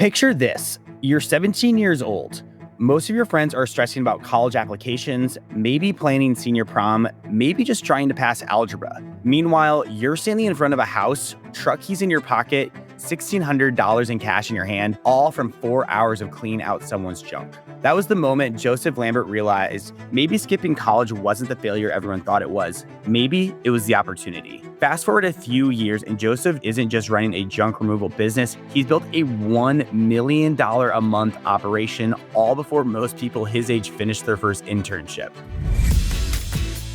Picture this. You're 17 years old. Most of your friends are stressing about college applications, maybe planning senior prom, maybe just trying to pass algebra. Meanwhile, you're standing in front of a house, truck keys in your pocket, $1,600 in cash in your hand, all from 4 hours of cleaning out someone's junk. That was the moment Joseph Lambert realized maybe skipping college wasn't the failure everyone thought it was. Maybe it was the opportunity. Fast forward a few years, and Joseph isn't just running a junk removal business. He's built a $1 million a month operation, all before most people his age finish their first internship.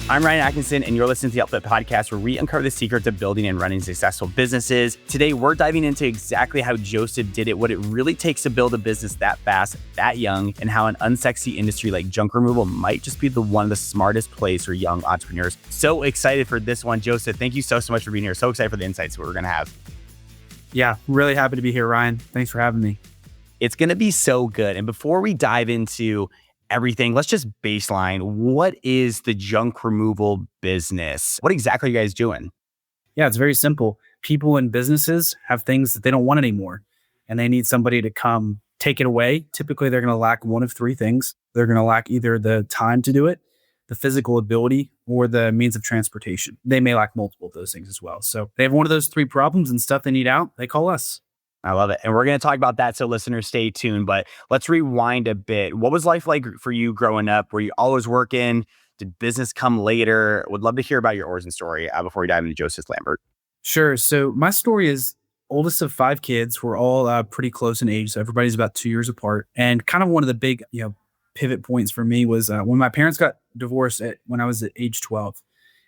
I'm Ryan Atkinson, and you're listening to the Outfit Podcast, where we uncover the secrets of building and running successful businesses. Today, we're diving into exactly how Joseph did it, what it really takes to build a business that fast, that young, and how an unsexy industry like junk removal might just be one of the smartest plays for young entrepreneurs. So excited for this one, Joseph. Thank you so much for being here. So excited for the insights we're going to have. Yeah, really happy to be here, Ryan. Thanks for having me. It's going to be so good. And before we dive into everything, let's just baseline. What is the junk removal business? What exactly are you guys doing? Yeah, it's very simple. People and businesses have things that they don't want anymore, and they need somebody to come take it away. Typically, they're going to lack one of three things. They're going to lack either the time to do it, the physical ability, or the means of transportation. They may lack multiple of those things as well. So they have one of those three problems and stuff they need out. They call us. I love it. And we're going to talk about that. So listeners, stay tuned. But let's rewind a bit. What was life like for you growing up? Were you always working? Did business come later? Would love to hear about your origin story before we dive into Joseph Lambert. Sure. So my story is oldest of five kids. We're all pretty close in age. So everybody's about 2 years apart. And kind of one of the big, pivot points for me was when my parents got divorced when I was at age 12.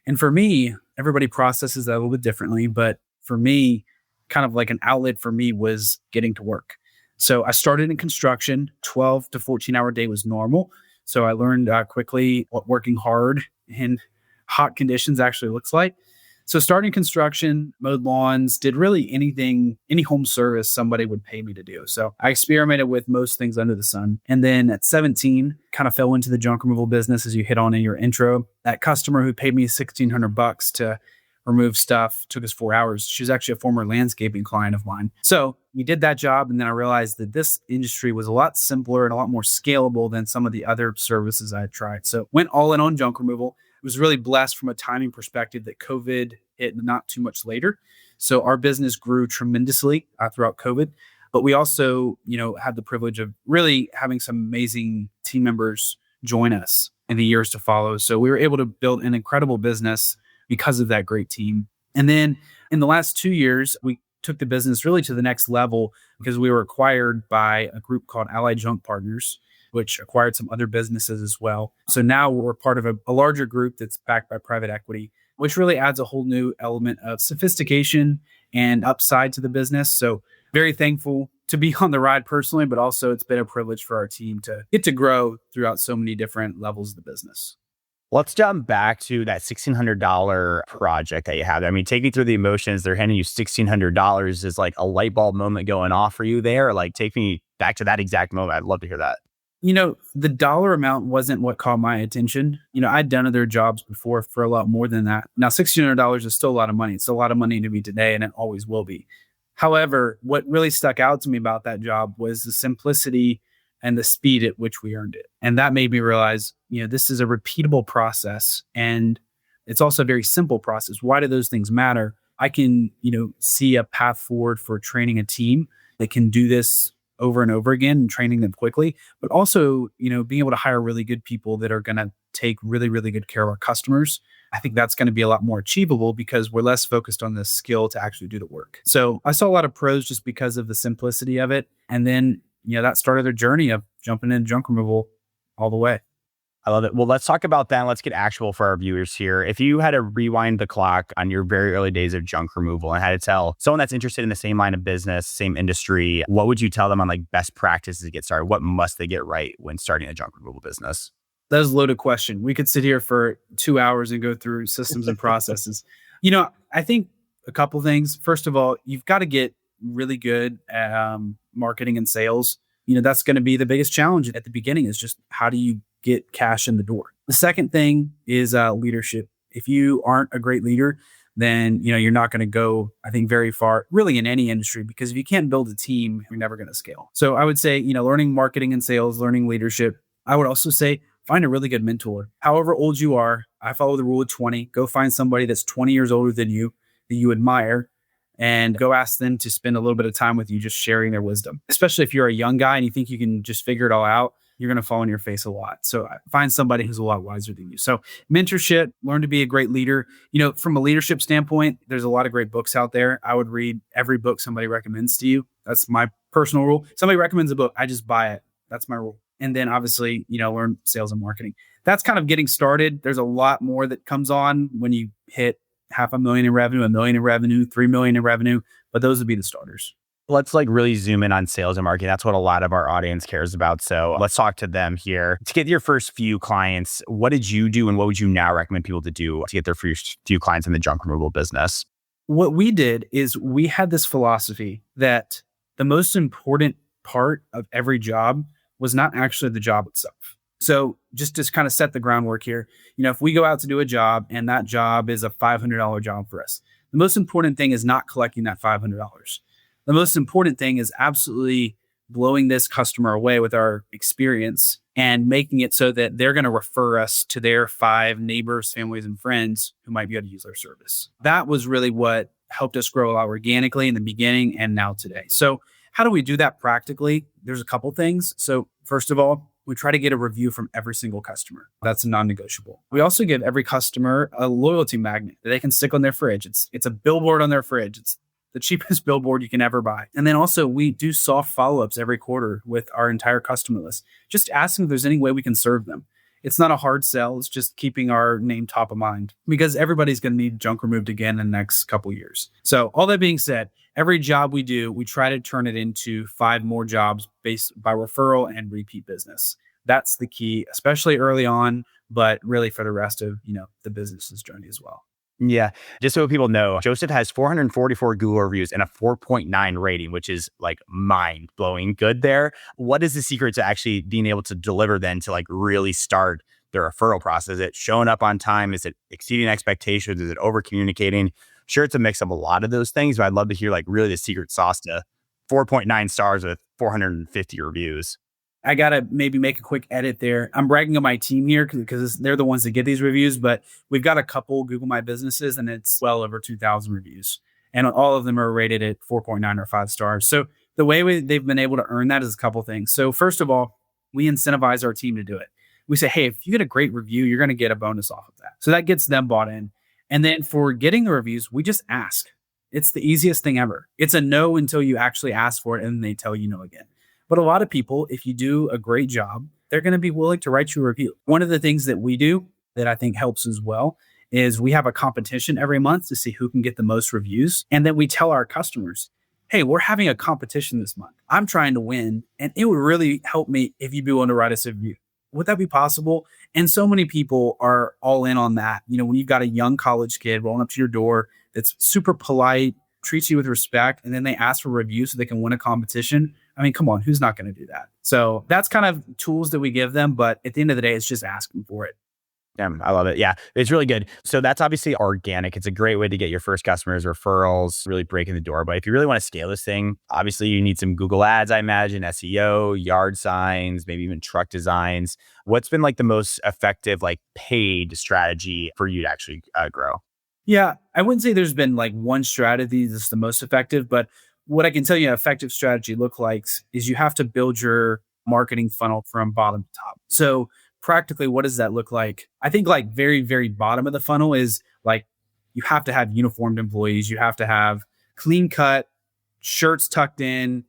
And for me, everybody processes that a little bit differently. But for me, kind of like an outlet for me was getting to work. So I started in construction. 12 to 14 hour day was normal. So I learned quickly what working hard in hot conditions actually looks like. So starting construction, mowed lawns, did really anything, any home service somebody would pay me to do. So I experimented with most things under the sun. And then at 17, kind of fell into the junk removal business as you hit on in your intro. That customer who paid me $1,600 to remove stuff took us 4 hours. She was actually a former landscaping client of mine. So we did that job. And then I realized that this industry was a lot simpler and a lot more scalable than some of the other services I had tried. So went all in on junk removal. It was really blessed from a timing perspective that COVID hit not too much later. So our business grew tremendously throughout COVID. But we also, had the privilege of really having some amazing team members join us in the years to follow. So we were able to build an incredible business because of that great team. And then in the last 2 years, we took the business really to the next level because we were acquired by a group called Allied Junk Partners, which acquired some other businesses as well. So now we're part of a larger group that's backed by private equity, which really adds a whole new element of sophistication and upside to the business. So very thankful to be on the ride personally, but also it's been a privilege for our team to get to grow throughout so many different levels of the business. Let's jump back to that $1,600 project that you have. I mean, take me through the emotions. They're handing you $1,600. Is like a light bulb moment going off for you there? Like, take me back to that exact moment. I'd love to hear that. The dollar amount wasn't what caught my attention. I'd done other jobs before for a lot more than that. Now, $1,600 is still a lot of money. It's a lot of money to me today, and it always will be. However, what really stuck out to me about that job was the simplicity and the speed at which we earned it. And that made me realize, this is a repeatable process, and it's also a very simple process. Why do those things matter? I can, see a path forward for training a team that can do this over and over again and training them quickly, but also, being able to hire really good people that are going to take really, really good care of our customers. I think that's going to be a lot more achievable because we're less focused on the skill to actually do the work. So I saw a lot of pros just because of the simplicity of it. And then, that started their journey of jumping in junk removal all the way. I love it. Well, let's talk about that. And let's get actual for our viewers here. If you had to rewind the clock on your very early days of junk removal and had to tell someone that's interested in the same line of business, same industry, what would you tell them on like best practices to get started? What must they get right when starting a junk removal business? That is a loaded question. We could sit here for 2 hours and go through systems and processes. I think a couple things. First of all, you've got to get really good at marketing and sales. That's going to be the biggest challenge at the beginning is just how do you get cash in the door? The second thing is leadership. If you aren't a great leader, then, you're not going to go, I think, very far really in any industry, because if you can't build a team, you're never going to scale. So I would say, learning marketing and sales, learning leadership. I would also say find a really good mentor. However old you are, I follow the rule of 20. Go find somebody that's 20 years older than you that you admire, and go ask them to spend a little bit of time with you, just sharing their wisdom. Especially if you're a young guy and you think you can just figure it all out, you're going to fall on your face a lot. So find somebody who's a lot wiser than you. So mentorship, learn to be a great leader. From a leadership standpoint, there's a lot of great books out there. I would read every book somebody recommends to you. That's my personal rule. Somebody recommends a book, I just buy it. That's my rule. And then obviously, learn sales and marketing. That's kind of getting started. There's a lot more that comes on when you hit $500,000 in revenue, $1 million in revenue, $3 million in revenue, but those would be the starters. Let's really zoom in on sales and marketing. That's what a lot of our audience cares about. So let's talk to them here. To get your first few clients, what did you do and what would you now recommend people to do to get their first few clients in the junk removal business? What we did is we had this philosophy that the most important part of every job was not actually the job itself. So just to kind of set the groundwork here, if we go out to do a job and that job is a $500 job for us, the most important thing is not collecting that $500. The most important thing is absolutely blowing this customer away with our experience and making it so that they're going to refer us to their 5 neighbors, families, and friends who might be able to use our service. That was really what helped us grow a lot organically in the beginning and now today. So how do we do that practically? There's a couple things. So first of all, we try to get a review from every single customer. That's a non-negotiable. We also give every customer a loyalty magnet that they can stick on their fridge. It's a billboard on their fridge. It's the cheapest billboard you can ever buy. And then also we do soft follow-ups every quarter with our entire customer list, just asking if there's any way we can serve them. It's not a hard sell. It's just keeping our name top of mind, because everybody's going to need junk removed again in the next couple of years. So all that being said, every job we do, we try to turn it into 5 more jobs based by referral and repeat business. That's the key, especially early on, but really for the rest of, the business's journey as well. Yeah. Just so people know, Joseph has 444 Google reviews and a 4.9 rating, which is mind blowing good there. What is the secret to actually being able to deliver then to really start the referral process? Is it showing up on time? Is it exceeding expectations? Is it over communicating? Sure, it's a mix of a lot of those things, but I'd love to hear really the secret sauce to 4.9 stars with 450 reviews. I got to maybe make a quick edit there. I'm bragging on my team here because they're the ones that get these reviews, but we've got a couple Google My Businesses and it's well over 2,000 reviews. And all of them are rated at 4.9 or 5 stars. So the way they've been able to earn that is a couple things. So first of all, we incentivize our team to do it. We say, hey, if you get a great review, you're going to get a bonus off of that. So that gets them bought in. And then for getting the reviews, we just ask. It's the easiest thing ever. It's a no until you actually ask for it and then they tell you no again. But a lot of people, if you do a great job, they're going to be willing to write you a review. One of the things that we do that I think helps as well is we have a competition every month to see who can get the most reviews. And then we tell our customers, hey, we're having a competition this month. I'm trying to win. And it would really help me if you'd be willing to write us a review. Would that be possible? And so many people are all in on that. When you've got a young college kid rolling up to your door that's super polite, treats you with respect, and then they ask for reviews so they can win a competition. I mean, come on, who's not going to do that? So that's kind of tools that we give them. But at the end of the day, it's just asking for it. Yeah, I love it. Yeah, it's really good. So that's obviously organic. It's a great way to get your first customers, referrals, really breaking the door. But if you really want to scale this thing, obviously you need some Google ads, I imagine, SEO, yard signs, maybe even truck designs. What's been the most effective paid strategy for you to actually grow? Yeah, I wouldn't say there's been one strategy that's the most effective, but what I can tell you an effective strategy look like is you have to build your marketing funnel from bottom to top. So practically, what does that look like? I think very, very bottom of the funnel is you have to have uniformed employees. You have to have clean cut shirts tucked in,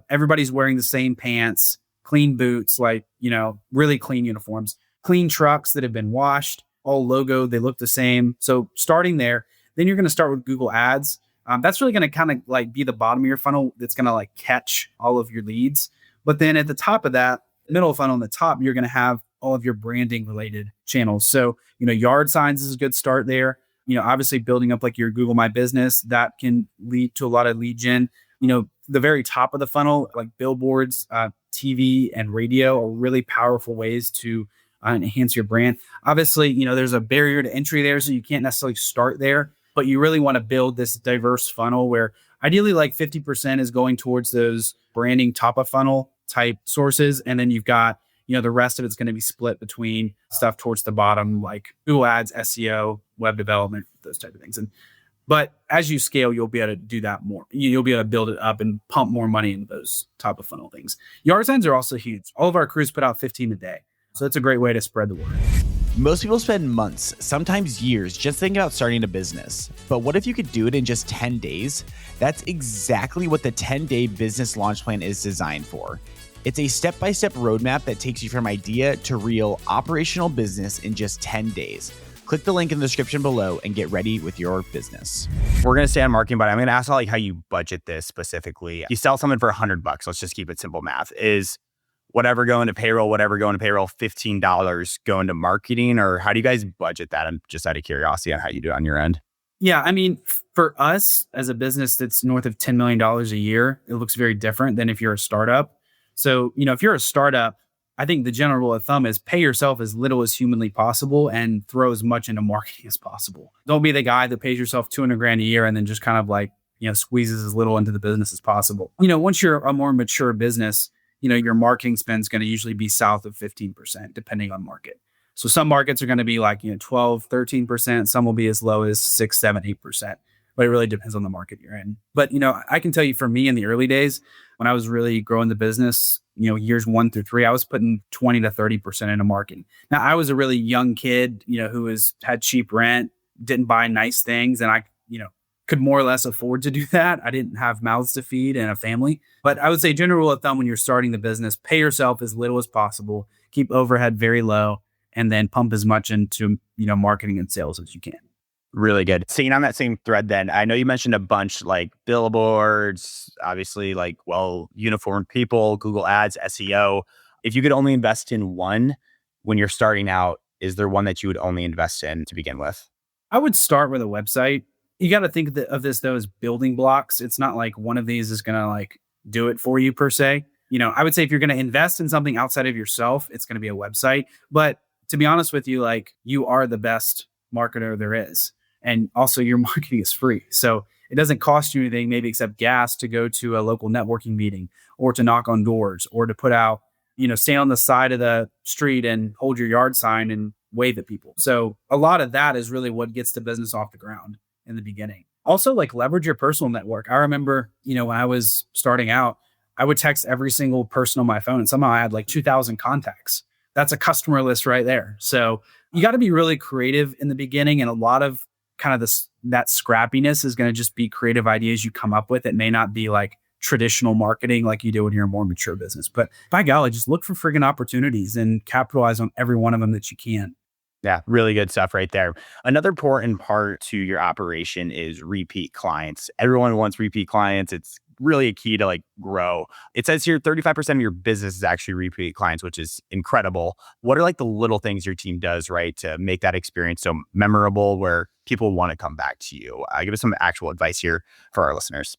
everybody's wearing the same pants, clean boots, really clean uniforms, clean trucks that have been washed, all logo, they look the same. So starting there, then you're going to start with Google ads. That's really going to kind of be the bottom of your funnel. That's going to catch all of your leads. But then at the top of that, middle funnel on the top, you're going to have all of your branding related channels. So, yard signs is a good start there. Obviously building up your Google My Business, that can lead to a lot of lead gen. The very top of the funnel, billboards, TV and radio are really powerful ways to enhance your brand. Obviously, there's a barrier to entry there, so you can't necessarily start there. but you really want to build this diverse funnel where ideally like 50% is going towards those branding top of funnel type sources. And then you've got, the rest of it's going to be split between stuff towards the bottom, like Google Ads, SEO, web development, those type of things. But as you scale, you'll be able to do that more. You'll be able to build it up and pump more money into those top of funnel things. Yard signs are also huge. All of our crews put out 15 a day. So it's a great way to spread the word. Most people spend months, sometimes years, just thinking about starting a business. But what if you could do it in just 10 days? That's exactly what the 10-day business launch plan is designed for. It's a step-by-step roadmap that takes you from idea to real operational business in just 10 days. Click the link in the description below and get ready with your business. We're going to stay on marketing, but I'm going to ask how you budget this specifically. You sell something for $100. Let's just keep it simple math. Is whatever going to payroll, $15 going to marketing, or how do you guys budget that? I'm just out of curiosity on how you do it on your end. Yeah, I mean, for us as a business that's north of $10 million a year, it looks very different than if you're a startup. So, if you're a startup, I think the general rule of thumb is pay yourself as little as humanly possible and throw as much into marketing as possible. Don't be the guy that pays yourself $200,000 a year and then just kind of like, squeezes as little into the business as possible. Once you're a more mature business, your marketing spend is going to usually be south of 15%, depending on market. So some markets are going to be like, 12, 13%. Some will be as low as 6, 7, 8%. But it really depends on the market you're in. But, I can tell you for me in the early days, when I was really growing the business, years 1 through 3, I was putting 20 to 30% into marketing. Now, I was a really young kid, who had cheap rent, didn't buy nice things. And I, could more or less afford to do that. I didn't have mouths to feed and a family. But I would say general rule of thumb when you're starting the business, pay yourself as little as possible, keep overhead very low, and then pump as much into, marketing and sales as you can. Really good. Staying on that same thread then, I know you mentioned a bunch like billboards, obviously like uniformed people, Google Ads, SEO. If you could only invest in one when you're starting out, is there one that you would only invest in to begin with? I would start with a website. You got to think of this though as building blocks. It's not like one of these is going to do it for you per se. I would say if you're going to invest in something outside of yourself, it's going to be a website. But to be honest with you, you are the best marketer there is. And also your marketing is free. So it doesn't cost you anything, maybe except gas to go to a local networking meeting or to knock on doors or to put out, stand on the side of the street and hold your yard sign and wave at people. So a lot of that is really what gets the business off the ground in the beginning. Also, leverage your personal network. I remember, when I was starting out, I would text every single person on my phone and somehow I had 2,000 contacts. That's a customer list right there. So you got to be really creative in the beginning, and a lot of kind of that scrappiness is going to just be creative ideas you come up with. It may not be traditional marketing like you do when you're a more mature business. But by golly, just look for friggin' opportunities and capitalize on every one of them that you can. Yeah, really good stuff right there. Another important part to your operation is repeat clients. Everyone wants repeat clients. It's really a key to grow. It says here 35% of your business is actually repeat clients, which is incredible. What are the little things your team does, right, to make that experience so memorable where people want to come back to you? Give us some actual advice here for our listeners.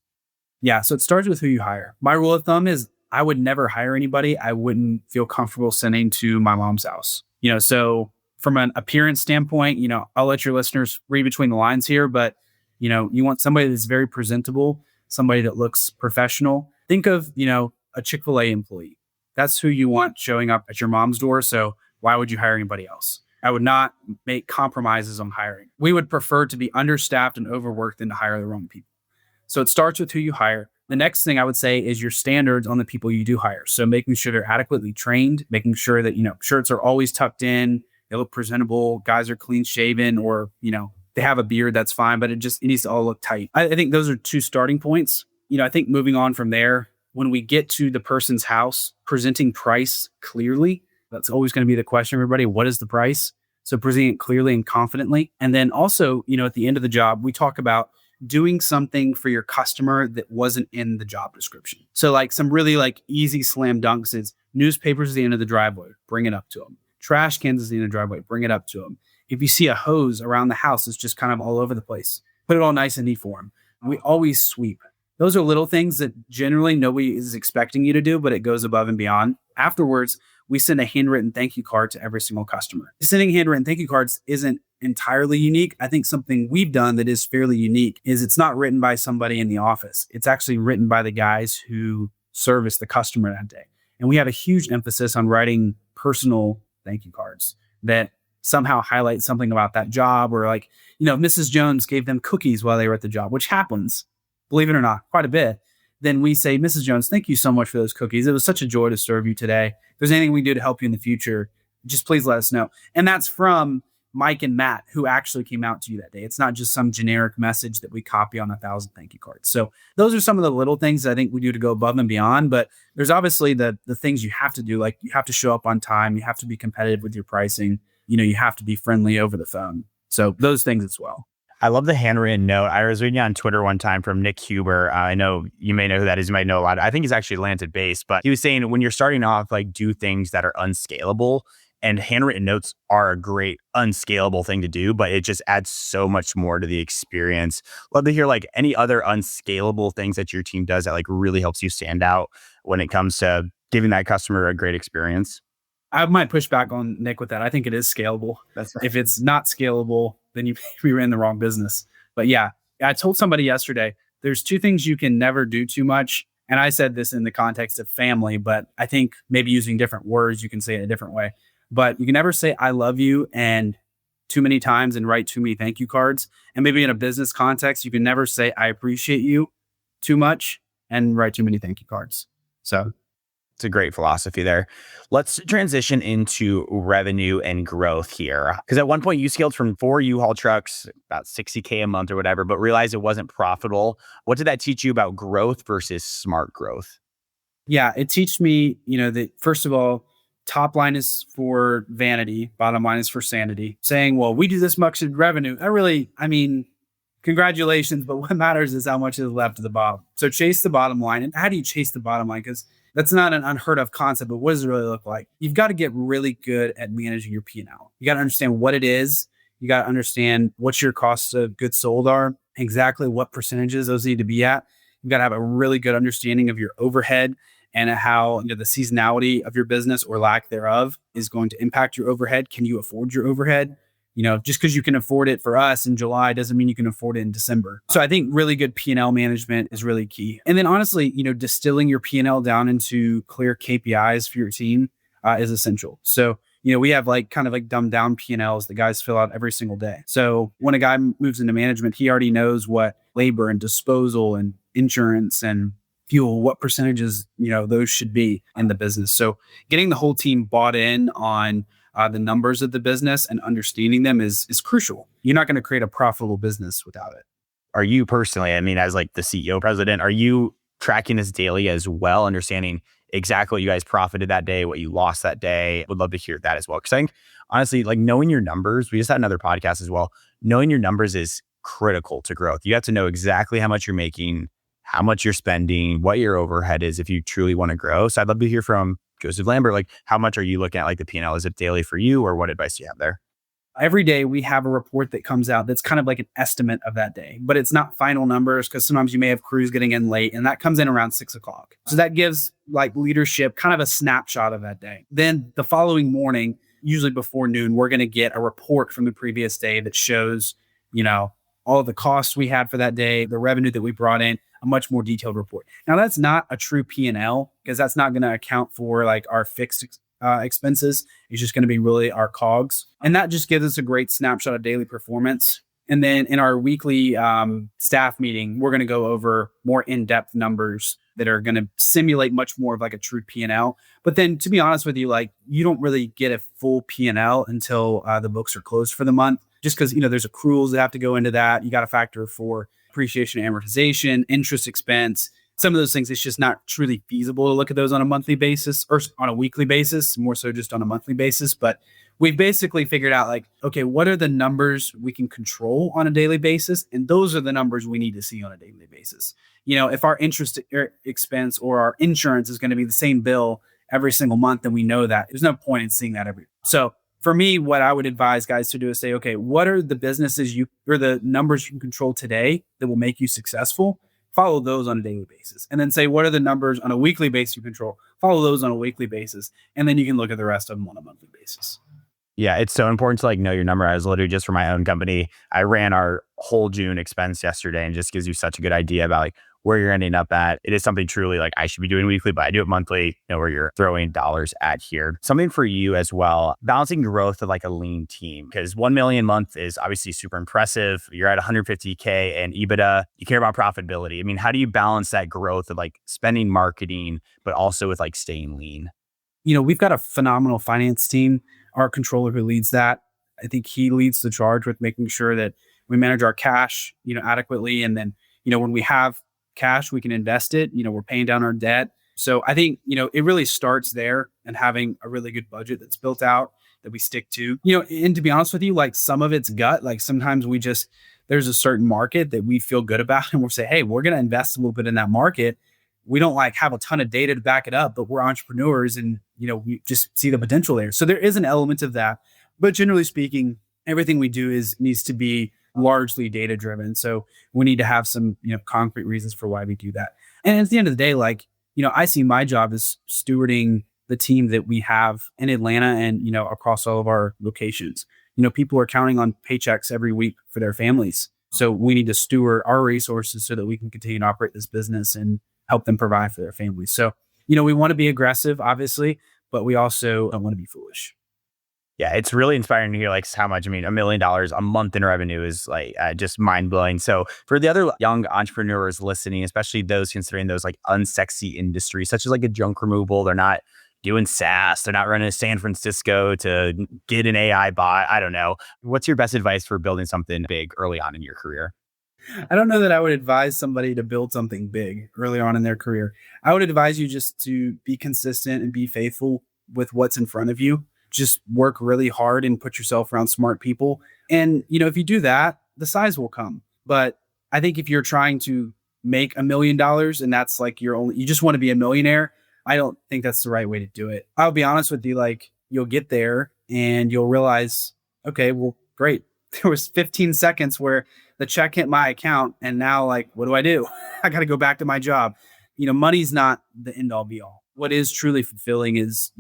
Yeah, so it starts with who you hire. My rule of thumb is I would never hire anybody I wouldn't feel comfortable sending to my mom's house. So from an appearance standpoint, I'll let your listeners read between the lines here, but you want somebody that's very presentable, somebody that looks professional. Think of, a Chick-fil-A employee. That's who you want showing up at your mom's door. So why would you hire anybody else? I would not make compromises on hiring. We would prefer to be understaffed and overworked than to hire the wrong people. So it starts with who you hire. The next thing I would say is your standards on the people you do hire. So making sure they're adequately trained, making sure that, shirts are always tucked in, they look presentable, guys are clean shaven, or, they have a beard, that's fine, but it needs to all look tight. I think those are 2 starting points. I think moving on from there, when we get to the person's house, presenting price clearly, that's always going to be the question, everybody. What is the price? So presenting it clearly and confidently. And then also, at the end of the job, we talk about doing something for your customer that wasn't in the job description. So some really easy slam dunks is newspapers at the end of the driveway, bring it up to them. Trash cans at the end of the driveway, bring it up to them. If you see a hose around the house, it's just kind of all over the place, put it all nice and neat for them. We always sweep. Those are little things that generally nobody is expecting you to do, but it goes above and beyond. Afterwards, we send a handwritten thank you card to every single customer. Sending handwritten thank you cards isn't entirely unique. I think something we've done that is fairly unique is it's not written by somebody in the office. It's actually written by the guys who service the customer that day. And we have a huge emphasis on writing personal thank you cards that somehow highlight something about that job, or like, Mrs. Jones gave them cookies while they were at the job, which happens, believe it or not, quite a bit. Then we say, Mrs. Jones, thank you so much for those cookies. It was such a joy to serve you today. If there's anything we can do to help you in the future, just please let us know. And that's from Mike and Matt, who actually came out to you that day. It's not just some generic message that we copy on 1,000 thank you cards. So those are some of the little things that I think we do to go above and beyond. But there's obviously the things you have to do, like you have to show up on time. You have to be competitive with your pricing. You have to be friendly over the phone. So those things as well. I love the handwritten note. I was reading on Twitter one time from Nick Huber. I know you may know who that is. You might know a lot. I think he's actually Atlantic based, but he was saying when you're starting off, like do things that are unscalable, and handwritten notes are a great unscalable thing to do, but it just adds so much more to the experience. Love to hear like any other unscalable things that your team does that like really helps you stand out when it comes to giving that customer a great experience. I might push back on Nick with that. I think it is scalable. That's right. If it's not scalable, then you maybe in the wrong business. But yeah, I told somebody yesterday, there's two things you can never do too much. And I said this in the context of family, but I think maybe using different words, you can say it a different way. But you can never say, I love you, and too many times and write too many thank you cards. And maybe in a business context, you can never say, I appreciate you too much and write too many thank you cards. So it's a great philosophy there. Let's transition into revenue and growth here. Because at one point you scaled from 4 U-Haul trucks, about $60K a month or whatever, but realized it wasn't profitable. What did that teach you about growth versus smart growth? Yeah, it teaches me, that first of all, top line is for vanity, bottom line is for sanity. Saying, well, we do this much in revenue. Congratulations, but what matters is how much is left at the bottom. So chase the bottom line. And how do you chase the bottom line? Because that's not an unheard of concept, but what does it really look like? You've got to get really good at managing your P&L. You got to understand what it is. You got to understand what your costs of goods sold are, exactly what percentages those need to be at. You've got to have a really good understanding of your overhead and how the seasonality of your business or lack thereof is going to impact your overhead. Can you afford your overhead? Just because you can afford it for us in July doesn't mean you can afford it in December. So I think really good P&L management is really key. And then honestly, distilling your P&L down into clear KPIs for your team is essential. So, we have kind of dumbed down P&Ls that guys fill out every single day. So when a guy moves into management, he already knows what labor and disposal and insurance and fuel, what percentages, those should be in the business. So getting the whole team bought in on the numbers of the business and understanding them is crucial. You're not going to create a profitable business without it. Are you personally, as like the CEO president, are you tracking this daily as well, understanding exactly what you guys profited that day, what you lost that day? Would love to hear that as well. Because I think honestly, knowing your numbers, we just had another podcast as well. Knowing your numbers is critical to growth. You have to know exactly how much you're making, how much you're spending, what your overhead is if you truly want to grow. So I'd love to hear from Joseph Lambert, how much are you looking at the P&L? Is it daily for you, or what advice do you have there? Every day we have a report that comes out that's kind of like an estimate of that day, but it's not final numbers because sometimes you may have crews getting in late, and that comes in around 6:00. So that gives leadership kind of a snapshot of that day. Then the following morning, usually before noon, we're going to get a report from the previous day that shows, all of the costs we had for that day, the revenue that we brought in, a much more detailed report. Now, that's not a true P&L because that's not going to account for our fixed expenses. It's just going to be really our COGS. And that just gives us a great snapshot of daily performance. And then in our weekly staff meeting, we're going to go over more in-depth numbers that are going to simulate much more of a true P&L. But then to be honest with you, you don't really get a full P&L until the books are closed for the month, just because, there's accruals that have to go into that. You got to factor for depreciation, amortization, interest expense, some of those things. It's just not truly feasible to look at those on a monthly basis or on a weekly basis, more so just on a monthly basis. But we've basically figured out okay, what are the numbers we can control on a daily basis? And those are the numbers we need to see on a daily basis. If our interest expense or our insurance is going to be the same bill every single month, then we know that. There's no point in seeing that every. So for me, what I would advise guys to do is say, okay, what are the businesses or the numbers you can control today that will make you successful? follow those on a daily basis. And then say, what are the numbers on a weekly basis you control? Follow those on a weekly basis. And then you can look at the rest of them on a monthly basis. Yeah, it's so important to like know your number. I was literally just for my own company. I ran our whole June expense yesterday and just gives you such a good idea about like where you're ending up at. It is something truly like I should be doing weekly, but I do it monthly, where you're throwing dollars at here. Something for you as well, balancing growth of like a lean team, because 1 million a month is obviously super impressive. You're at 150K and EBITDA. You care about profitability. I mean, how do you balance that growth of like spending marketing, but also with like staying lean? We've got a phenomenal finance team. Our controller who leads that, I think he leads the charge with making sure that we manage our cash, adequately. And then, when we have cash, we can invest it. We're paying down our debt. So I think, it really starts there and having a really good budget that's built out that we stick to, and to be honest with you, like some of it's gut, like sometimes there's a certain market that we feel good about and we'll say, hey, we're going to invest a little bit in that market. We don't like have a ton of data to back it up, but we're entrepreneurs and, we just see the potential there. So there is an element of that, but generally speaking, everything we do needs to be largely data driven. So we need to have some, concrete reasons for why we do that. And at the end of the day, like, I see my job as stewarding the team that we have in Atlanta and, across all of our locations. People are counting on paychecks every week for their families. So we need to steward our resources so that we can continue to operate this business and help them provide for their families. So, we want to be aggressive, obviously, but we also don't want to be foolish. Yeah, it's really inspiring to hear like how much, $1 million a month in revenue is like just mind blowing. So for the other young entrepreneurs listening, especially those considering those like unsexy industries, such as like a junk removal, they're not doing SaaS, they're not running to San Francisco to get an AI bot. I don't know. What's your best advice for building something big early on in your career? I don't know that I would advise somebody to build something big early on in their career. I would advise you just to be consistent and be faithful with what's in front of you. Just work really hard and put yourself around smart people. And, if you do that, the size will come. But I think if you're trying to make $1 million and that's like you just want to be a millionaire, I don't think that's the right way to do it. I'll be honest with you, like you'll get there and you'll realize, okay, well, great. There was 15 seconds where the check hit my account and now like, what do? I got to go back to my job. Money's not the end all be all. What is truly fulfilling is,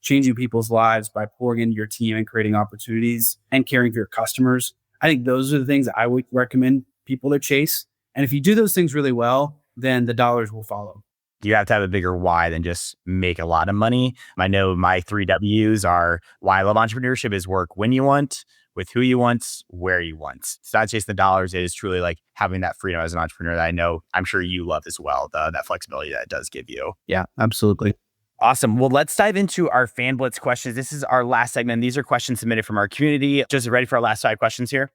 changing people's lives by pouring into your team and creating opportunities and caring for your customers. I think those are the things I would recommend people to chase. And if you do those things really well, then the dollars will follow. You have to have a bigger why than just make a lot of money. I know my 3 W's are why I love entrepreneurship is work when you want, with who you want, where you want. It's not chasing the dollars. It is truly like having that freedom as an entrepreneur that I know I'm sure you love as well, that flexibility that it does give you. Yeah, absolutely. Awesome. Well, let's dive into our Fan Blitz questions. This is our last segment. These are questions submitted from our community. Just ready for our last 5 questions here?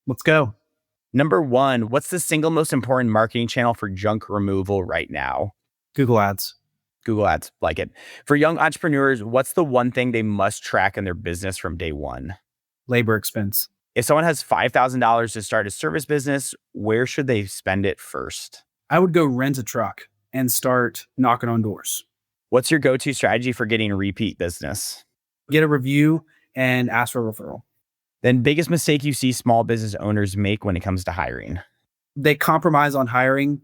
Let's go. Number 1, what's the single most important marketing channel for junk removal right now? Google Ads. Google Ads, like it. For young entrepreneurs, what's the one thing they must track in their business from day one? Labor expense. If someone has $5,000 to start a service business, where should they spend it first? I would go rent a truck and start knocking on doors. What's your go-to strategy for getting repeat business? Get a review and ask for a referral. Then biggest mistake you see small business owners make when it comes to hiring? They compromise on hiring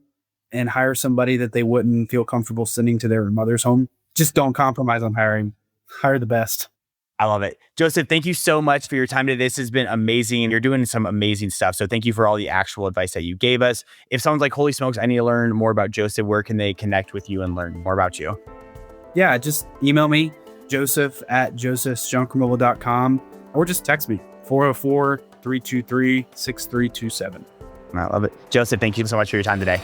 and hire somebody that they wouldn't feel comfortable sending to their mother's home. Just don't compromise on hiring. Hire the best. I love it. Joseph, thank you so much for your time today. This has been amazing. You're doing some amazing stuff. So thank you for all the actual advice that you gave us. If someone's like, holy smokes, I need to learn more about Joseph, where can they connect with you and learn more about you? Yeah, just email me, joseph@josephsjunkremoval.com, or just text me, 404-323-6327. I love it. Joseph, thank you so much for your time today.